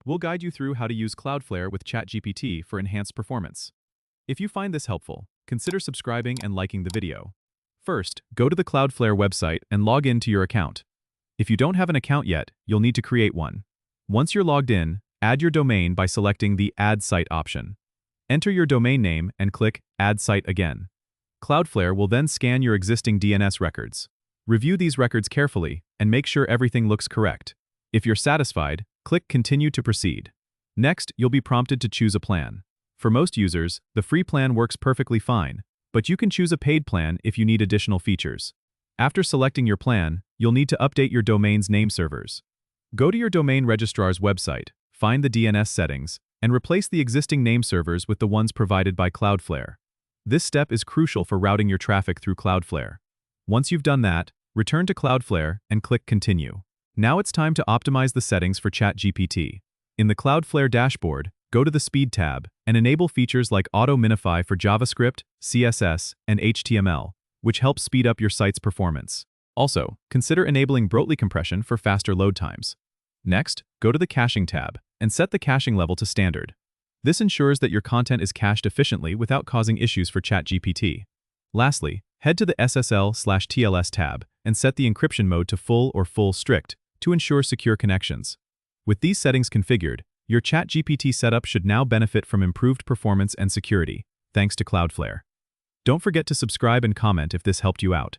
We'll guide you through how to use Cloudflare with ChatGPT for enhanced performance. If you find this helpful, consider subscribing and liking the video. First, go to the Cloudflare website and log in to your account. If you don't have an account yet, you'll need to create one. Once you're logged in, add your domain by selecting the Add Site option. Enter your domain name and click Add Site again. Cloudflare will then scan your existing DNS records. Review these records carefully and make sure everything looks correct. If you're satisfied, click Continue to proceed. Next, you'll be prompted to choose a plan. For most users, the free plan works perfectly fine, but you can choose a paid plan if you need additional features. After selecting your plan, you'll need to update your domain's name servers. Go to your domain registrar's website, find the DNS settings, and replace the existing name servers with the ones provided by Cloudflare. This step is crucial for routing your traffic through Cloudflare. Once you've done that, return to Cloudflare and click Continue. Now it's time to optimize the settings for ChatGPT. In the Cloudflare dashboard, go to the Speed tab and enable features like Auto Minify for JavaScript, CSS, and HTML, which helps speed up your site's performance. Also, consider enabling Brotli compression for faster load times. Next, go to the Caching tab and set the caching level to standard. This ensures that your content is cached efficiently without causing issues for ChatGPT. Lastly, head to the SSL/TLS tab and set the encryption mode to full or full strict to ensure secure connections. With these settings configured, your ChatGPT setup should now benefit from improved performance and security, thanks to Cloudflare. Don't forget to subscribe and comment if this helped you out.